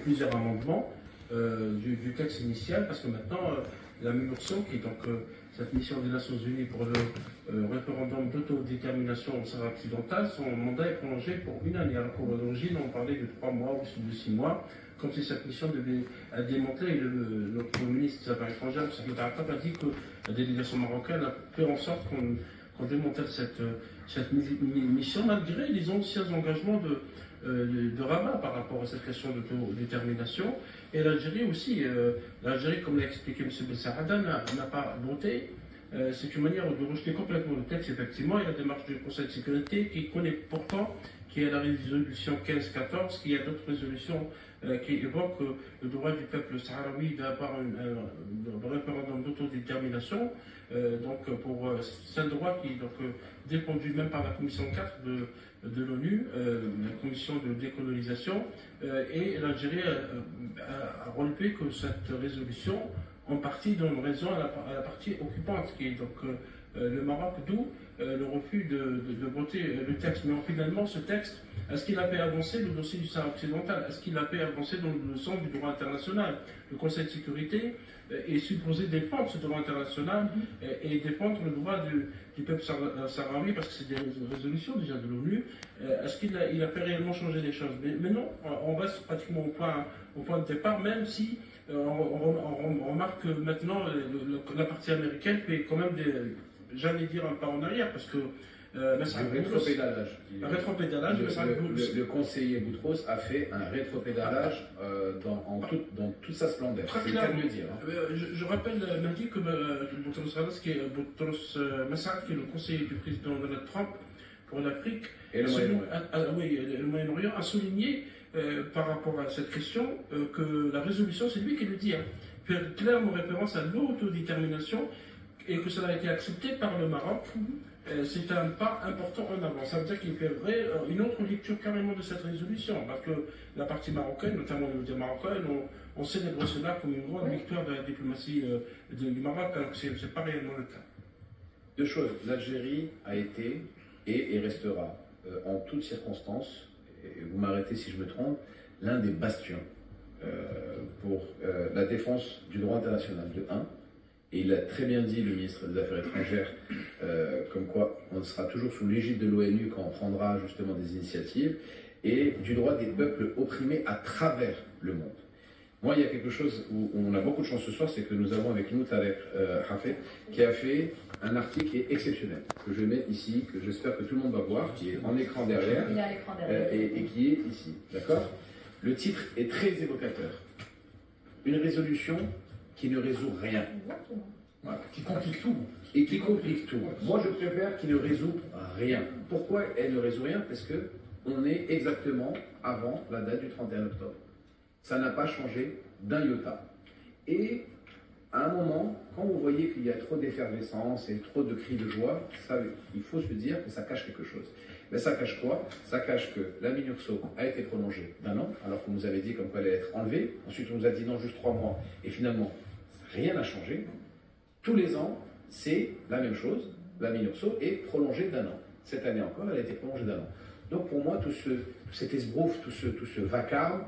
plusieurs amendements du texte initial, parce que maintenant, la MINURSO, qui est donc cette mission des Nations Unies pour le référendum d'autodétermination au Sahara occidental, son mandat est prolongé pour 1 année. Alors qu'à l'origine, on parlait de 3 mois ou de 6 mois, comme si cette mission devait démanteler. Notre ministre des Affaires étrangères, Saïd Arafat, a dit que la délégation marocaine a fait en sorte qu'on démantèle cette mission, malgré les anciens engagements de Rabat par rapport à cette question d'autodétermination. Et l'Algérie aussi, l'Algérie, comme l'a expliqué M. Bessaada, n'a pas voté. C'est une manière de rejeter complètement le texte, effectivement, et la démarche du Conseil de sécurité qui connaît pourtant, qui est la résolution 15-14, qui a d'autres résolutions qui évoquent le droit du peuple sahraoui d'avoir un référendum d'autodétermination. C'est un droit qui est défendu même par la commission 4 de l'ONU, la commission de décolonisation, et l'Algérie a relevé que cette résolution, en partie, donne raison à la partie occupante, qui est donc le Maroc, d'où le refus de voter le texte. Mais finalement, ce texte, est-ce qu'il a fait avancer le dossier du Sahara occidental? Est-ce qu'il a fait avancer dans le sens du droit international? Le Conseil de sécurité est supposé défendre ce droit international et défendre le droit du peuple sahraoui, parce que c'est des résolutions déjà de l'ONU. Est-ce qu'il a fait réellement changer les choses? Mais non, on reste pratiquement au point de départ, même si on remarque que maintenant la partie américaine fait quand même j'allais dire un pas en arrière, parce que rétropédalage. Le conseiller Boutros a fait un rétropédalage dans toute sa splendeur. Très clairement. Je rappelle, Mahdi, que Boutros Massad, qui est le conseiller du président Donald Trump pour l'Afrique et le Moyen-Orient, a souligné par rapport à cette question que la résolution, c'est lui qui le dit, fait clairement référence à l'autodétermination, et que cela a été accepté par le Maroc. C'est un pas important en avant. Ça veut dire qu'il fait une autre lecture carrément de cette résolution, parce que la partie marocaine, notamment les médias marocains, on célèbre cela comme une grande victoire de la diplomatie du Maroc, alors que ce n'est pas réellement le cas. Deux choses. L'Algérie a été et restera en toutes circonstances, et vous m'arrêtez si je me trompe, l'un des bastions pour la défense du droit international, de 1. Et il a très bien dit, le ministre des Affaires étrangères, comme quoi on sera toujours sous l'égide de l'ONU quand on prendra justement des initiatives, et du droit des peuples opprimés à travers le monde. Moi, il y a quelque chose où on a beaucoup de chance ce soir, c'est que nous avons avec nous Tarek Hafez, qui a fait un article qui est exceptionnel, que je mets ici, que j'espère que tout le monde va voir, qui est en écran derrière, et qui est ici. D'accord? Le titre est très évocateur. Une résolution qui ne résout rien. Voilà, qui complique tout. Et qui complique tout. Moi, je préfère qu'il ne résout rien. Pourquoi elle ne résout rien? Parce que on est exactement avant la date du 31 octobre. Ça n'a pas changé d'un iota. Et à un moment, quand vous voyez qu'il y a trop d'effervescence et trop de cris de joie, il faut se dire que ça cache quelque chose. Mais ça cache quoi? Ça cache que la MINURSO a été prolongée d'1 an, alors qu'on nous avait dit comme quoi elle allait être enlevée. Ensuite, on nous a dit non, juste 3 mois. Et finalement, rien n'a changé. Tous les ans, c'est la même chose. La MINURSO est prolongée d'1 an. Cette année encore, elle a été prolongée d'1 an. Donc pour moi, tout cet esbrouf, tout ce vacarme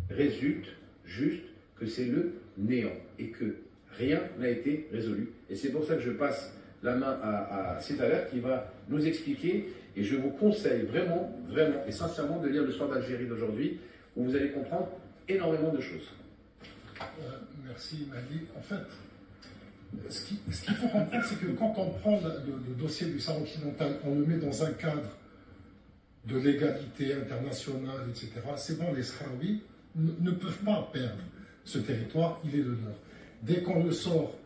résulte juste que c'est le néant et que rien n'a été résolu. Et c'est pour ça que je passe la main à Cétaler qui va nous expliquer, et je vous conseille vraiment, vraiment et sincèrement de lire le Soir d'Algérie d'aujourd'hui, où vous allez comprendre énormément de choses. Merci Mahdi. En fait, ce qu'il faut comprendre, c'est que quand on prend le dossier du Sahara occidental, on le met dans un cadre de légalité internationale, etc. C'est bon, les Sahraouis ne peuvent pas perdre ce territoire, il est le leur. Dès qu'on le sort,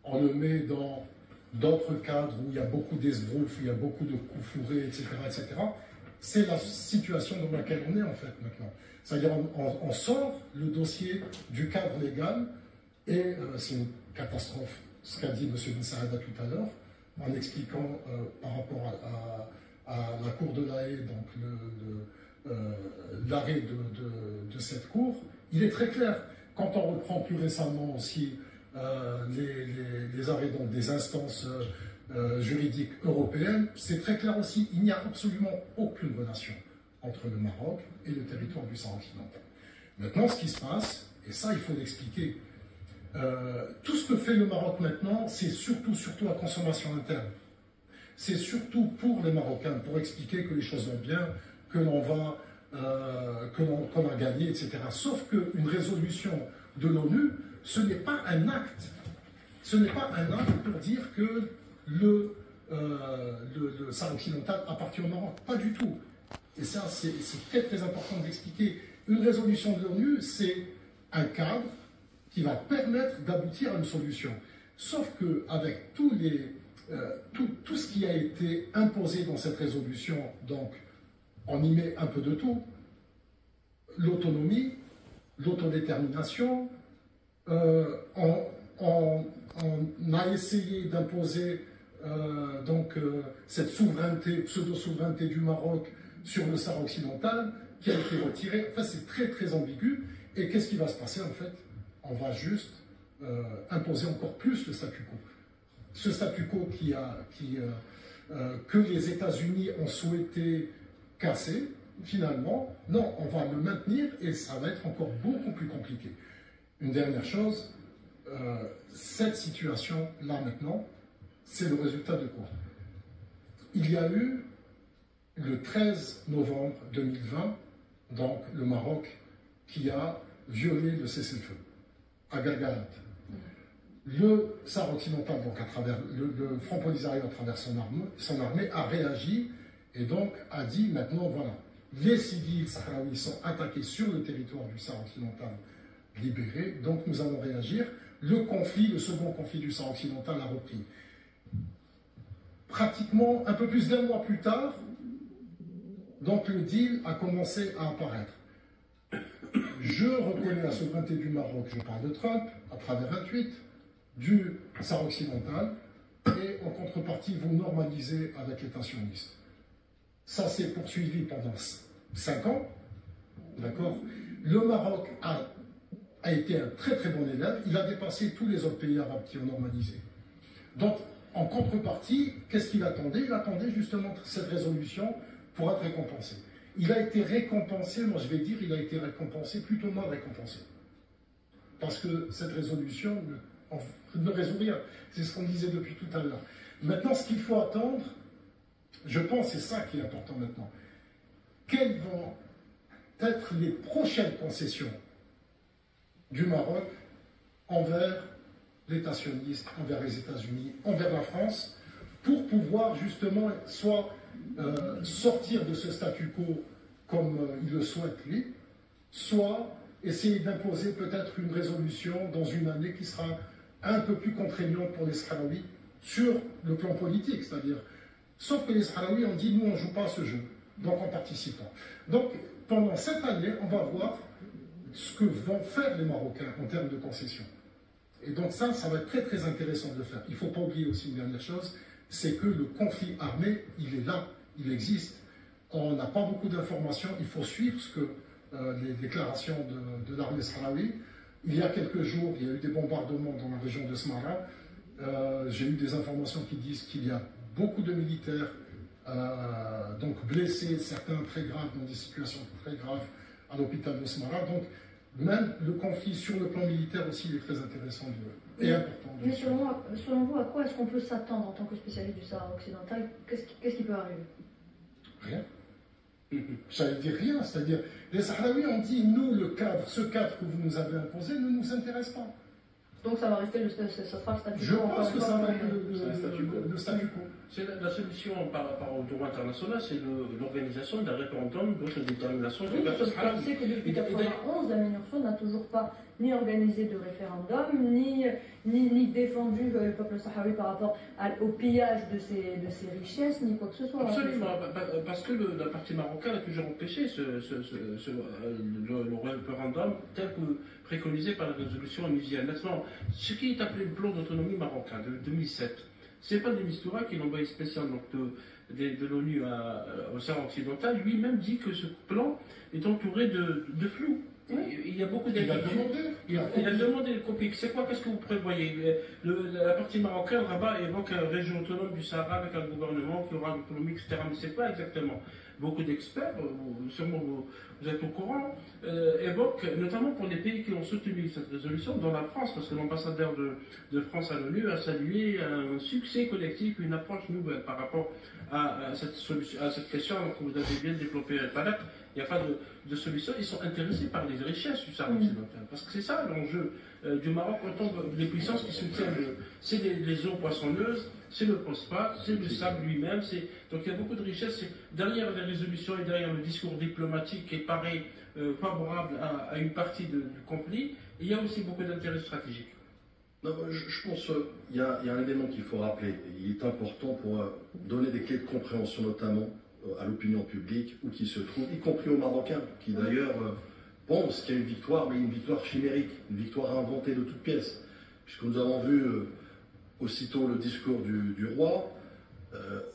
on le met dans d'autres cadres où il y a beaucoup d'esbroufs, où il y a beaucoup de coups fourrés, etc., etc. C'est la situation dans laquelle on est en fait maintenant. C'est-à-dire on sort le dossier du cadre légal et c'est une catastrophe, ce qu'a dit M. Ben Saada tout à l'heure, en expliquant par rapport à la Cour de la Haye, donc l'arrêt de cette Cour, il est très clair. Quand on reprend plus récemment aussi les arrêts donc, des instances juridiques européennes, c'est très clair aussi, il n'y a absolument aucune relation entre le Maroc et le territoire du Sahara occidental. Maintenant, ce qui se passe, et ça, il faut l'expliquer, tout ce que fait le Maroc maintenant, c'est surtout la consommation interne. C'est surtout pour les Marocains, pour expliquer que les choses vont bien, que l'on va, qu'on a gagné, etc. Sauf qu'une résolution de l'ONU, ce n'est pas un acte. Ce n'est pas un acte pour dire que le Sahara occidental appartient au Maroc. Pas du tout. Et ça, c'est très très important d'expliquer. Une résolution de l'ONU, c'est un cadre qui va permettre d'aboutir à une solution. Sauf qu'avec tout ce qui a été imposé dans cette résolution, donc on y met un peu de tout, l'autonomie, l'autodétermination, on a essayé d'imposer cette souveraineté, pseudo-souveraineté du Maroc sur le Sahara occidental, qui a été retirée. Enfin, c'est très très ambigu. Et qu'est-ce qui va se passer en fait? On va juste imposer encore plus le statu quo. Ce statu quo que les États-Unis ont souhaité casser, finalement, non, on va le maintenir et ça va être encore beaucoup plus compliqué. Une dernière chose, cette situation-là maintenant, c'est le résultat de quoi? Il y a eu le 13 novembre 2020, donc le Maroc qui a violé le cessez-le-feu à Gargarat. Le Sahara occidental, donc à travers le Front Polisario à travers son armée, a réagi et donc a dit maintenant voilà, les civils sahraouis sont attaqués sur le territoire du Sahara occidental libéré, donc nous allons réagir. Le second conflit du Sahara occidental a repris. Pratiquement un peu plus d'un mois plus tard, donc le deal a commencé à apparaître. Je reconnais la souveraineté du Maroc, je parle de Trump, à travers un tweet, du Sahara occidental, et en contrepartie, vous normalisez avec l'État sioniste. Ça s'est poursuivi pendant 5 ans, d'accord? Le Maroc a été un très très bon élève, il a dépassé tous les autres pays arabes qui ont normalisé. Donc, en contrepartie, qu'est-ce qu'il attendait? Il attendait justement cette résolution pour être récompensé. Il a été récompensé, moi je vais dire, il a été récompensé, plutôt mal récompensé. Parce que cette résolution ne résout rien. C'est ce qu'on disait depuis tout à l'heure. Maintenant, ce qu'il faut attendre, je pense, c'est ça qui est important maintenant. Quelles vont être les prochaines concessions du Maroc envers l'État sioniste, envers les États-Unis, envers la France, pour pouvoir justement soit sortir de ce statu quo comme il le souhaite lui, soit essayer d'imposer peut-être une résolution dans une année qui sera un peu plus contraignante pour les Sahraouis sur le plan politique, c'est-à-dire, sauf que les Sahraouis ont dit nous on ne joue pas à ce jeu, donc en participant. Donc pendant cette année, on va voir ce que vont faire les Marocains en termes de concessions. Et donc ça va être très très intéressant de le faire. Il ne faut pas oublier aussi une dernière chose, c'est que le conflit armé, il est là, il existe. On n'a pas beaucoup d'informations, il faut suivre ce que les déclarations de l'armée sahraoui. Il y a quelques jours, il y a eu des bombardements dans la région de Smara. J'ai eu des informations qui disent qu'il y a beaucoup de militaires donc blessés, certains très graves, dans des situations très graves à l'hôpital de Smara. Donc même le conflit sur le plan militaire aussi est très intéressant et important. Mais selon vous, à quoi est-ce qu'on peut s'attendre en tant que spécialiste du Sahara occidental? Qu'est-ce qui peut arriver? Rien. J'allais dire rien, c'est-à-dire, les Sahraouis ont dit, nous, ce cadre que vous nous avez imposé ne nous intéresse pas. Donc ça va rester ça sera le statu quo. Je pense que ça va être le statu quo. C'est la solution par rapport au droit international, c'est l'organisation d'un référendum d'autodétermination du peuple sahraoui. On sait que depuis 1991, la MINURSO n'a toujours pas ni organisé de référendum, ni défendu le peuple sahraoui par rapport au pillage de ses richesses, ni quoi que ce soit. Absolument, parce que la partie marocaine a toujours empêché le référendum tel que préconisé par la résolution onusienne. Maintenant, ce qui est appelé le plan d'autonomie marocain de 2007, c'est pas de Mistura, qui est l'envoyé spécial de l'ONU au Sahara occidental, lui-même dit que ce plan est entouré de flou. Il y a beaucoup Il a d'inquiétudes. demandé. Il a demandé le copie. C'est quoi? Qu'est-ce que vous prévoyez? La partie marocaine, Rabat évoque une région autonome du Sahara avec un gouvernement qui aura l'autonomie, etc. Mais c'est quoi exactement? Beaucoup d'experts, sûrement vous êtes au courant, évoquent, notamment pour les pays qui ont soutenu cette résolution, dont la France, parce que l'ambassadeur de France à l'ONU a salué un succès collectif, une approche nouvelle par rapport à cette question que vous avez bien développée tout à l'heure. Il n'y a pas de solution. Ils sont intéressés par les richesses du Sahara occidental. Parce que c'est ça l'enjeu du Maroc. Autant les puissances qui soutiennent, c'est les eaux poissonneuses, c'est le phosphate, c'est le sable lui-même. Donc il y a beaucoup de richesses. Derrière les résolutions et derrière le discours diplomatique qui paraît favorable à une partie du conflit, il y a aussi beaucoup d'intérêts stratégiques. Non, je pense qu'il y a un élément qu'il faut rappeler. Il est important pour donner des clés de compréhension, notamment à l'opinion publique, où qui se trouve, y compris aux Marocains, qui d'ailleurs pensent qu'il y a une victoire, mais une victoire chimérique, une victoire inventée de toutes pièces. Puisque nous avons vu aussitôt le discours du roi.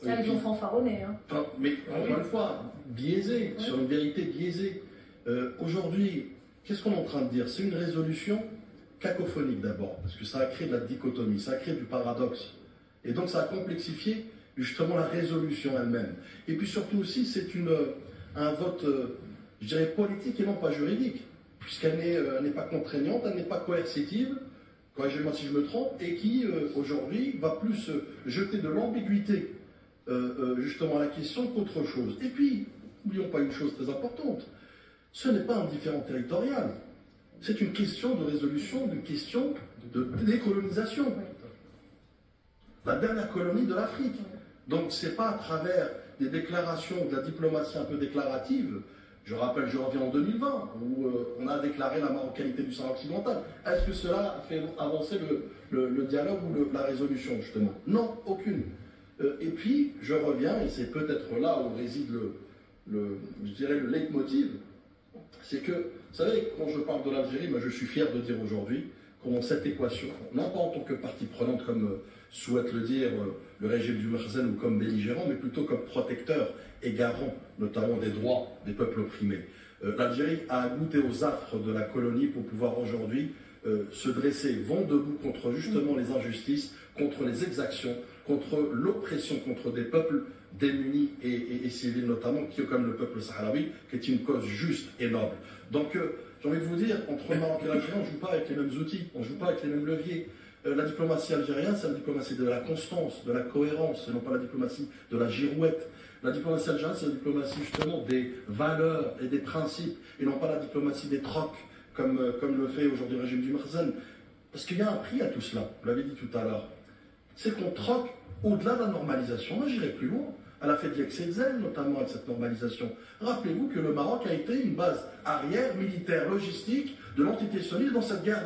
Ils ont fanfaronné. Hein. Enfin, mais encore une fois, biaisé, sur une vérité biaisée. Aujourd'hui, qu'est-ce qu'on est en train de dire? C'est une résolution cacophonique d'abord, parce que ça a créé de la dichotomie, ça a créé du paradoxe. Et donc ça a complexifié justement la résolution elle-même. Et puis surtout aussi, c'est un vote, je dirais, politique et non pas juridique, puisqu'elle n'est pas contraignante, elle n'est pas coercitive, corrigez-moi si je me trompe, et qui aujourd'hui va plus jeter de l'ambiguïté justement à la question qu'autre chose. Et puis, n'oublions pas une chose très importante, ce n'est pas un différend territorial, c'est une question de résolution d'une question de décolonisation. La dernière colonie de l'Afrique. Donc ce n'est pas à travers des déclarations de la diplomatie un peu déclarative. Je rappelle, je reviens en 2020, où on a déclaré la marocanité du Sahara occidental. Est-ce que cela fait avancer le dialogue ou la résolution, justement? Non, aucune. Et puis, je reviens, et c'est peut-être là où réside je dirais le leitmotiv, c'est que, vous savez, quand je parle de l'Algérie, moi je suis fier de dire aujourd'hui qu'on dans cette équation, non pas en tant que partie prenante comme souhaite le dire le régime du Makhzen ou comme belligérant, mais plutôt comme protecteur et garant notamment des droits des peuples opprimés. L'Algérie a goûté aux affres de la colonie pour pouvoir aujourd'hui se dresser vent debout contre justement les injustices, contre les exactions, contre l'oppression, contre des peuples démunis et civils notamment, comme le peuple sahraoui, qui est une cause juste et noble. Donc j'ai envie de vous dire, entre le Maroc et l'Algérie, on ne joue pas avec les mêmes outils, on ne joue pas avec les mêmes leviers. La diplomatie algérienne, c'est la diplomatie de la constance, de la cohérence, et non pas la diplomatie de la girouette. La diplomatie algérienne, c'est la diplomatie justement des valeurs et des principes, et non pas la diplomatie des trocs, comme le fait aujourd'hui le régime du Makhzen. Parce qu'il y a un prix à tout cela, vous l'avez dit tout à l'heure. C'est qu'on troque au-delà de la normalisation. Moi, j'irai plus loin. Elle a fait de l'excès de zèle, notamment avec cette normalisation. Rappelez-vous que le Maroc a été une base arrière, militaire, logistique de l'entité sioniste dans cette guerre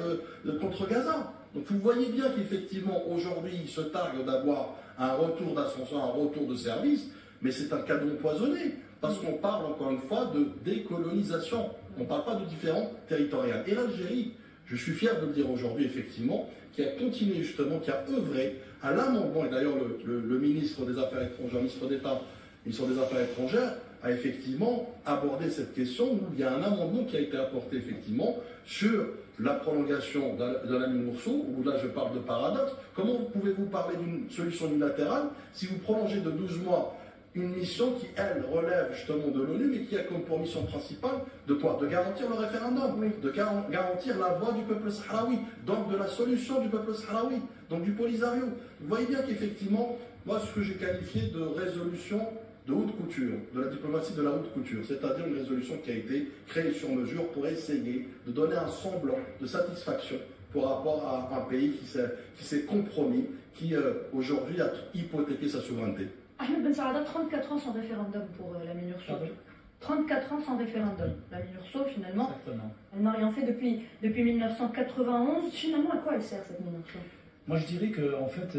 contre Gaza. Donc vous voyez bien qu'effectivement, aujourd'hui, il se targue d'avoir un retour d'ascension, un retour de service, mais c'est un cadeau empoisonné, parce qu'on parle encore une fois de décolonisation. On ne parle pas de différend territorial. Et l'Algérie, je suis fier de le dire aujourd'hui, effectivement, qui a continué justement, qui a œuvré à l'amendement, et d'ailleurs le ministre des Affaires étrangères, ministre d'État, ministre des Affaires étrangères, a effectivement abordé cette question où il y a un amendement qui a été apporté effectivement sur la prolongation de la Minurso, où là je parle de paradoxe. Comment pouvez-vous parler d'une solution unilatérale si vous prolongez de 12 mois une mission qui, elle, relève justement de l'ONU, mais qui a comme pour mission principale de quoi? De garantir le référendum, de garantir la voix du peuple sahraoui, donc de la solution du peuple sahraoui, donc du Polisario. Vous voyez bien qu'effectivement, moi, ce que j'ai qualifié de résolution de haute couture, de la diplomatie de la haute couture, c'est-à-dire une résolution qui a été créée sur mesure pour essayer de donner un semblant de satisfaction par rapport à un pays qui s'est compromis, qui aujourd'hui a hypothéqué sa souveraineté. Ahmed Ben Saada, 34 ans sans référendum pour la Minurso. 34 ans sans référendum. La Minurso, finalement, elle n'a rien fait depuis 1991. Finalement, à quoi elle sert cette Minurso? Moi, je dirais que en fait,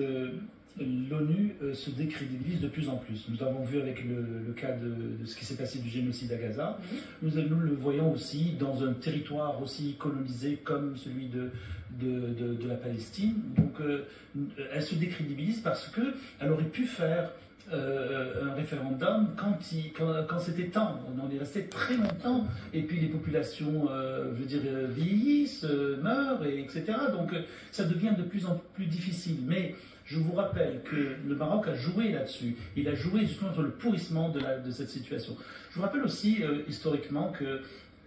l'ONU se décrédibilise de plus en plus. Nous avons vu avec le cas de ce qui s'est passé du génocide à Gaza. Nous le voyons aussi dans un territoire aussi colonisé comme celui de la Palestine. Donc, elle se décrédibilise parce qu'elle aurait pu faire un référendum quand c'était temps. On en est resté très longtemps, et puis les populations, vieillissent, meurent, etc. Donc ça devient de plus en plus difficile. Mais je vous rappelle que le Maroc a joué là-dessus. Il a joué justement sur le pourrissement de cette situation. Je vous rappelle aussi, historiquement, que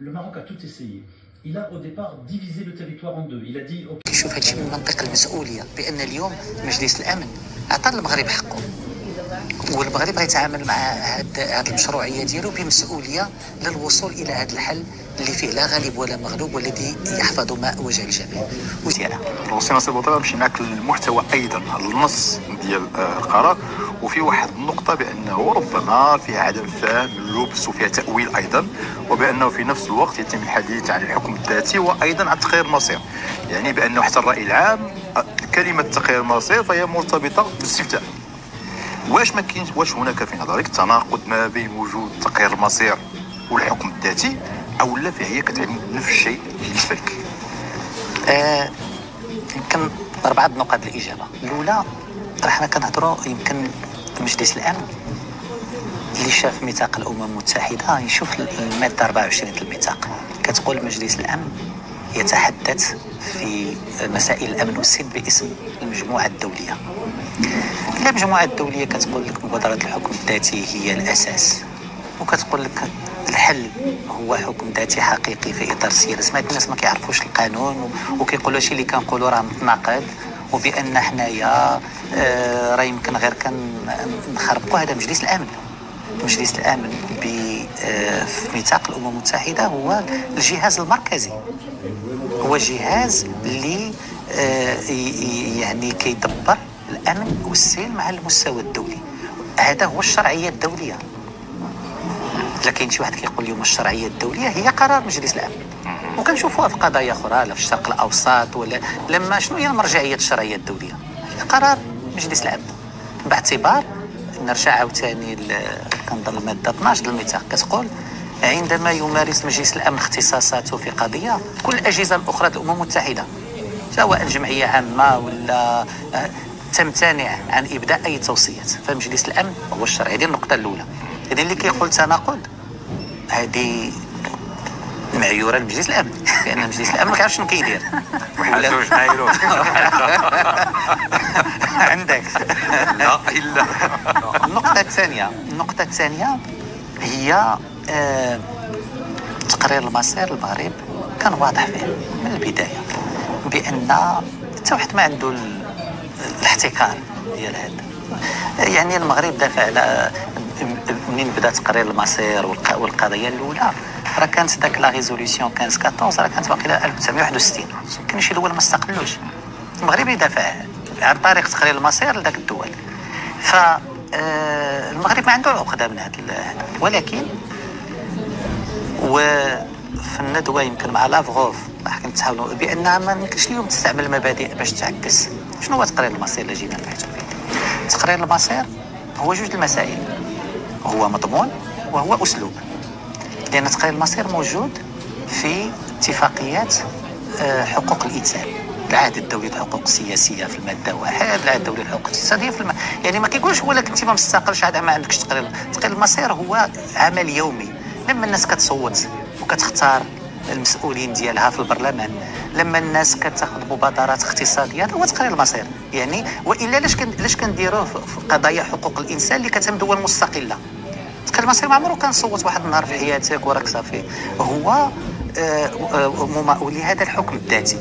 le Maroc a tout essayé. Il a au départ divisé le territoire en deux. Il a dit... كيشوف هادشي من منطق المسؤولية، بأن اليوم مجلس الأمن عطى المغرب حقه، والمغرب غيتعامل مع هاد المشروعيه ديالو بمسؤوليه للوصول الى هذا الحل اللي فيه لا غالب ولا مغلوب والذي يحفظ ماء وجه الجميع وديالها. وصينا سي بوطيبه نمشي معك للمحتوى ايضا النص ديال القرار، وفي واحد النقطه بانه ربما فيها عدم فهم لبس وفيها تاويل ايضا، وبانه في نفس الوقت يتم الحديث عن الحكم الذاتي وايضا عن تغيير المصير، يعني بانه حتى الراي العام كلمه تغيير المصير فهي مرتبطه بالاستفتاء. واش هناك في نظرك تناقض ما بين وجود تغيير المصير والحكم الذاتي، او لا فهي كتعني نفس الشيء بالنسبه لك؟ يمكن 4 نقاط الاجابه. الاولى حنا كنهضروا يمكن مجلس الامن اللي شاف ميثاق الامم المتحده يشوف الماده 24 الميثاق كتقول مجلس الامن يتحدث في مسائل الامن والسلم باسم المجموعه الدوليه. المجموعه الدوليه كتقول لك مبادره الحكم الذاتي هي الاساس، وكتقول لك الحل هو حكم ذاتي حقيقي في اطار سياسي. سمعت الناس ما كيعرفوش القانون وكيقولوا شي اللي كنقولوا راه متناقض، وبان حنايا راه يمكن غير كنخربقوا. هذا مجلس الامن. مجلس الامن في ميثاق الامم المتحده هو الجهاز المركزي، هو الجهاز اللي يعني كيدبر الامن والسلم على المستوى الدولي. هذا هو الشرعيه الدوليه. لكن شي واحد كيقول اليوم الشرعيه الدوليه هي قرار مجلس الامن، وكنشوفوها في قضايا اخرى لا في الشرق الاوسط ولا لما شنو هي المرجعيه الشرعيه الدوليه؟ هي قرار مجلس الامن. باعتبار نرجع عاوتاني كنظن الماده 12 الميثاق كتقول عندما يمارس مجلس الامن اختصاصاته في قضيه كل الاجهزه الاخرى الامم المتحده سواء جمعيه عامه ولا تمتنع عن ابداء اي توصيات. فمجلس الامن هو الشرعي. هذه النقطه الاولى. اذا اللي كيقول تناقض هذه معيوره لمجلس الامن، لان مجلس الامن ما كيعرفش شنو كيدير. واحد جوج معيرون عندك لا الا. النقطه الثانيه هي تقرير المصير. المغرب كان واضح فيه من البدايه بان حتى واحد ما عنده الاحتكار ديال هذا. يعني المغرب دافع على منين بدا تقرير المصير والقضيه الاولى راه كانت داك لا ريزوليسيون 1514 راه كانت باقي 1961. كان شي دول ما استقلوش، المغرب يدافع عن طريق تقرير المصير لذاك الدول. فالمغرب ما عنده عقده من هذا. ولكن وفي الندوه يمكن مع لافغوف راح كنتحاولوا بان ما يمكنش اليوم تستعمل المبادئ باش تعكس. شنو هو تقرير المصير اللي جينا نبحثوا فيه؟ تقرير المصير هو جوج المسائل، هو مضمون وهو اسلوب. لان تقرير المصير موجود في اتفاقيات حقوق الانسان، العهد الدولي للحقوق السياسيه في الماده 1، العهد الدولي للحقوق الاقتصاديه في يعني ما كيقولش هو لك انت ما مستقلش عاد ما عندكش تقرير. تقرير المصير هو عمل يومي لما الناس كتصوت وكتختار المسؤولين ديالها في البرلمان، لما الناس كتاخذ مبادرات اقتصاديه. هذا هو تقرير المصير. يعني والا لاش كنديروه في قضايا حقوق الانسان اللي كتهم دول مستقله؟ تقرير المصير ما عمره كان صوت واحد النهار في حياتك وراك صافي. هو ولهذا الحكم الذاتي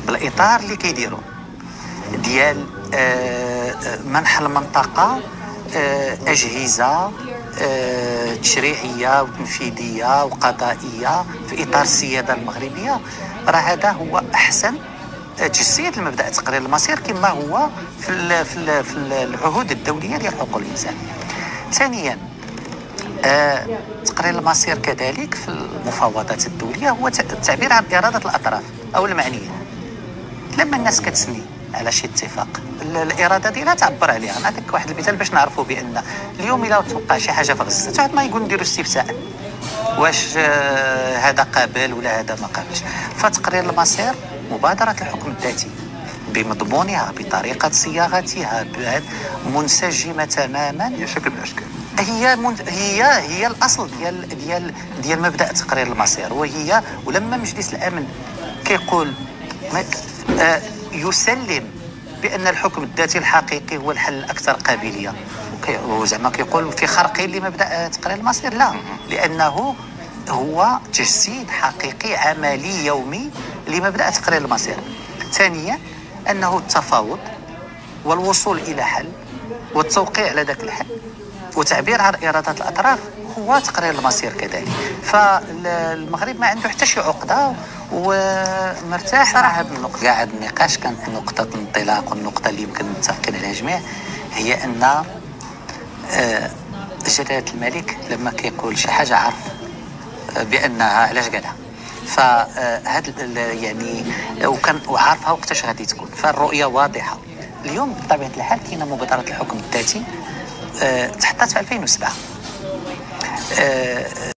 بالاطار اللي كيديروا ديال منح المنطقه اجهزه تشريعيه وتنفيذيه وقضائيه في اطار السياده المغربيه. راه هذا هو احسن تجسيد المبدا تقرير المصير كما هو في العهود الدوليه ديال حقوق الانسان. ثانيا تقرير المصير كذلك في المفاوضات الدوليه هو التعبير عن اراده الاطراف او المعنيين. لما الناس كتسني على شي اتفاق الاراده ديالها تعبر عليها. نعطيك واحد المثال باش نعرفوا بان اليوم الا توقع شي حاجه في غزه حتى ما يقول نديروا استفتاء واش هذا قابل ولا هذا ما قابلش. فتقرير المصير مبادره الحكم الذاتي بمضمونها بطريقة صياغتها منسجمة تماما. هي شكل من الاشكال. هي الاصل ديال مبدا تقرير المصير، ولما مجلس الامن كيقول يسلم بان الحكم الذاتي الحقيقي هو الحل الاكثر قابليه، وزعما كيقول في خرق لمبدا تقرير المصير، لا، لانه هو تجسيد حقيقي عملي يومي لمبدا تقرير المصير. ثانيا انه التفاوض والوصول الى حل والتوقيع على ذاك الحل وتعبير عن إرادة الأطراف هو تقرير المصير كذلك. فالمغرب ما عنده حتى شي عقدة ومرتاح مع هذا النقطة. كاع هذا النقاش كانت نقطة انطلاق، والنقطة اللي يمكن متفقين عليها جميع هي أن جلالة الملك لما كيقول شي حاجة عارف بأنها علاش قالها، فهاد يعني وكان وعارفها وقتاش غادي تكون، فالرؤية واضحة. اليوم بطبيعة الحال كاينة مبادرة الحكم الذاتي تحطت في 2007.